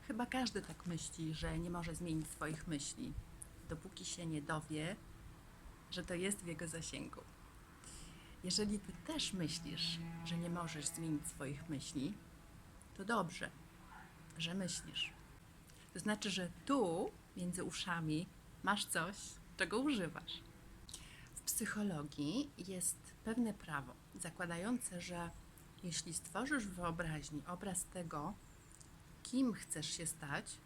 Chyba każdy tak myśli, że nie może zmienić swoich myśli, dopóki się nie dowie, że to jest w jego zasięgu. Jeżeli ty też myślisz, że nie możesz zmienić swoich myśli, to dobrze, że myślisz. To znaczy, że tu, między uszami, masz coś, czego używasz. W psychologii jest pewne prawo zakładające, że jeśli stworzysz w wyobraźni obraz tego, kim chcesz się stać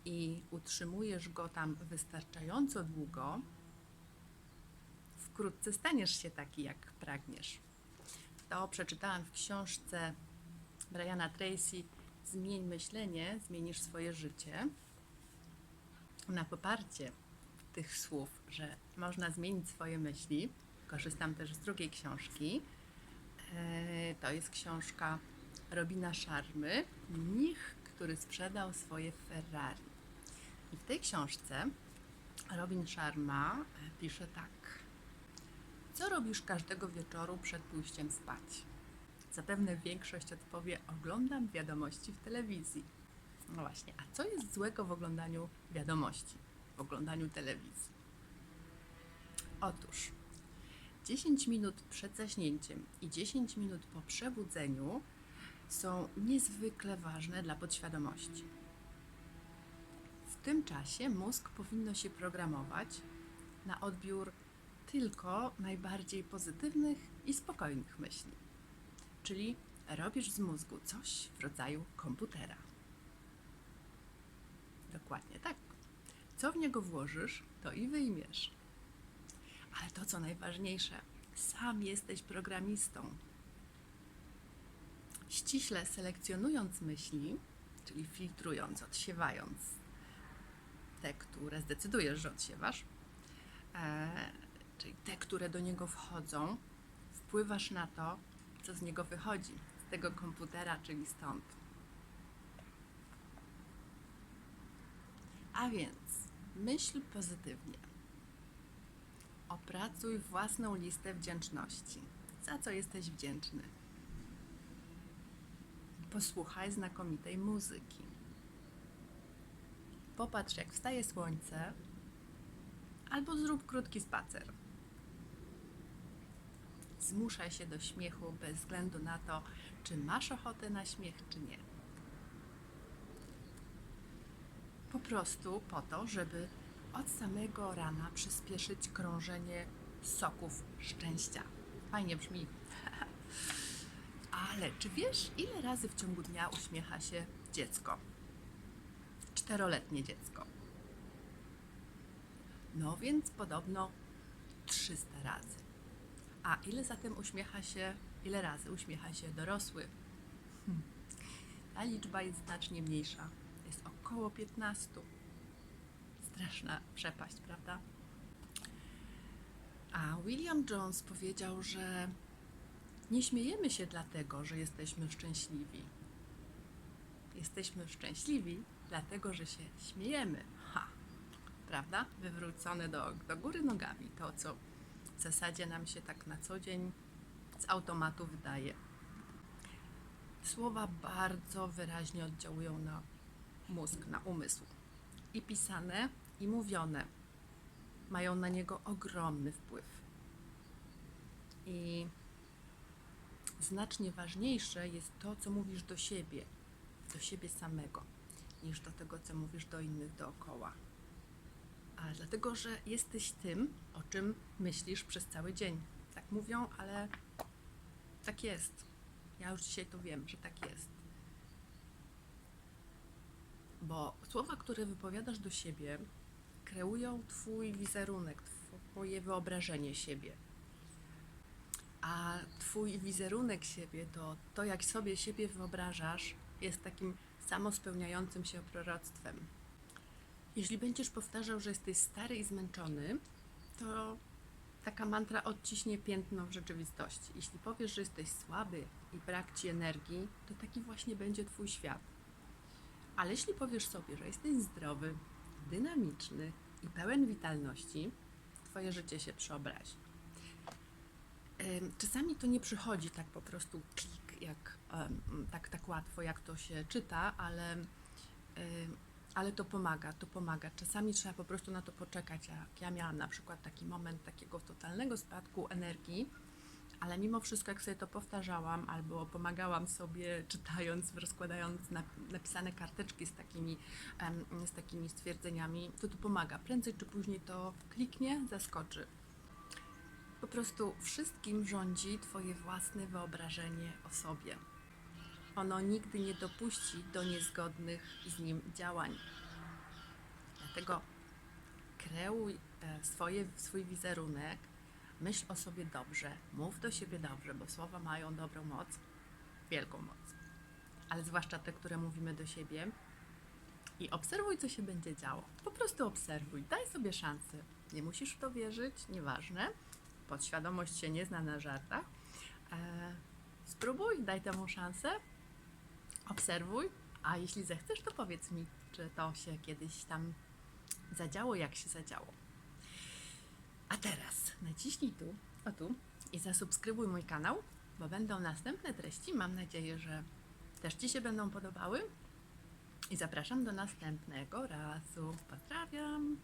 i utrzymujesz go tam wystarczająco długo, wkrótce staniesz się taki, jak pragniesz. To przeczytałam w książce Briana Tracy Zmień myślenie, zmienisz swoje życie. Na poparcie tych słów, że można zmienić swoje myśli, korzystam też z drugiej książki. To jest książka Robina Sharmy, Mnich, który sprzedał swoje Ferrari. I w tej książce Robin Sharma pisze tak. Co robisz każdego wieczoru przed pójściem spać? Zapewne większość odpowie, oglądam wiadomości w telewizji. No właśnie, a co jest złego w oglądaniu wiadomości, w oglądaniu telewizji? Otóż 10 minut przed zaśnięciem i 10 minut po przebudzeniu są niezwykle ważne dla podświadomości. W tym czasie mózg powinno się programować na odbiór tylko najbardziej pozytywnych i spokojnych myśli. Czyli robisz z mózgu coś w rodzaju komputera. Dokładnie tak. Co w niego włożysz, to i wyjmiesz. Ale to, co najważniejsze, sam jesteś programistą. Ściśle selekcjonując myśli, czyli filtrując, odsiewając te, które zdecydujesz, że odsiewasz, czyli te, które do niego wchodzą, wpływasz na to, co z niego wychodzi, z tego komputera, czyli stąd. A więc myśl pozytywnie. Opracuj własną listę wdzięczności. Za co jesteś wdzięczny? Posłuchaj znakomitej muzyki. Popatrz, jak wstaje słońce, albo zrób krótki spacer. Zmuszaj się do śmiechu bez względu na to, czy masz ochotę na śmiech, czy nie. Po prostu po to, żeby od samego rana przyspieszyć krążenie soków szczęścia. Fajnie brzmi. Ale czy wiesz, ile razy w ciągu dnia uśmiecha się dziecko? 4-letnie dziecko. No więc podobno 300 razy. A ile zatem ile razy uśmiecha się dorosły? Ta liczba jest znacznie mniejsza. Jest około 15. Straszna przepaść, prawda? A William Jones powiedział, że nie śmiejemy się dlatego, że jesteśmy szczęśliwi. Jesteśmy szczęśliwi dlatego, że się śmiejemy. Prawda? Wywrócone do góry nogami. To, co w zasadzie nam się tak na co dzień z automatu wydaje. Słowa bardzo wyraźnie oddziałują na mózg, na umysł. I pisane, i mówione mają na niego ogromny wpływ. I znacznie ważniejsze jest to, co mówisz do siebie samego, niż do tego, co mówisz do innych dookoła. A dlatego, że jesteś tym, o czym myślisz przez cały dzień. Tak mówią, ale tak jest. Ja już dzisiaj to wiem, że tak jest. Bo słowa, które wypowiadasz do siebie, kreują twój wizerunek, twoje wyobrażenie siebie. A twój wizerunek siebie, to jak sobie siebie wyobrażasz, jest takim samospełniającym się proroctwem. Jeśli będziesz powtarzał, że jesteś stary i zmęczony, to taka mantra odciśnie piętno w rzeczywistości. Jeśli powiesz, że jesteś słaby i brak ci energii, to taki właśnie będzie twój świat. Ale jeśli powiesz sobie, że jesteś zdrowy, dynamiczny i pełen witalności, twoje życie się przeobrazi. Czasami to nie przychodzi tak po prostu klik, tak łatwo, jak to się czyta, ale Ale to pomaga, to pomaga. Czasami trzeba po prostu na to poczekać. Jak ja miałam na przykład taki moment takiego totalnego spadku energii, ale mimo wszystko, jak sobie to powtarzałam, albo pomagałam sobie czytając, rozkładając napisane karteczki z takimi stwierdzeniami, to pomaga. Prędzej czy później to kliknie, zaskoczy. Po prostu wszystkim rządzi Twoje własne wyobrażenie o sobie. Ono nigdy nie dopuści do niezgodnych z nim działań. Dlatego kreuj swój wizerunek, myśl o sobie dobrze, mów do siebie dobrze, bo słowa mają dobrą moc, wielką moc. Ale zwłaszcza te, które mówimy do siebie. I obserwuj, co się będzie działo. Po prostu obserwuj, daj sobie szansę. Nie musisz w to wierzyć, nieważne. Podświadomość się nie zna na żartach. Spróbuj, daj temu szansę, obserwuj, a jeśli zechcesz, to powiedz mi, czy to się kiedyś tam zadziało, jak się zadziało. A teraz naciśnij tu i zasubskrybuj mój kanał, bo będą następne treści. Mam nadzieję, że też Ci się będą podobały. I zapraszam do następnego razu. Pozdrawiam!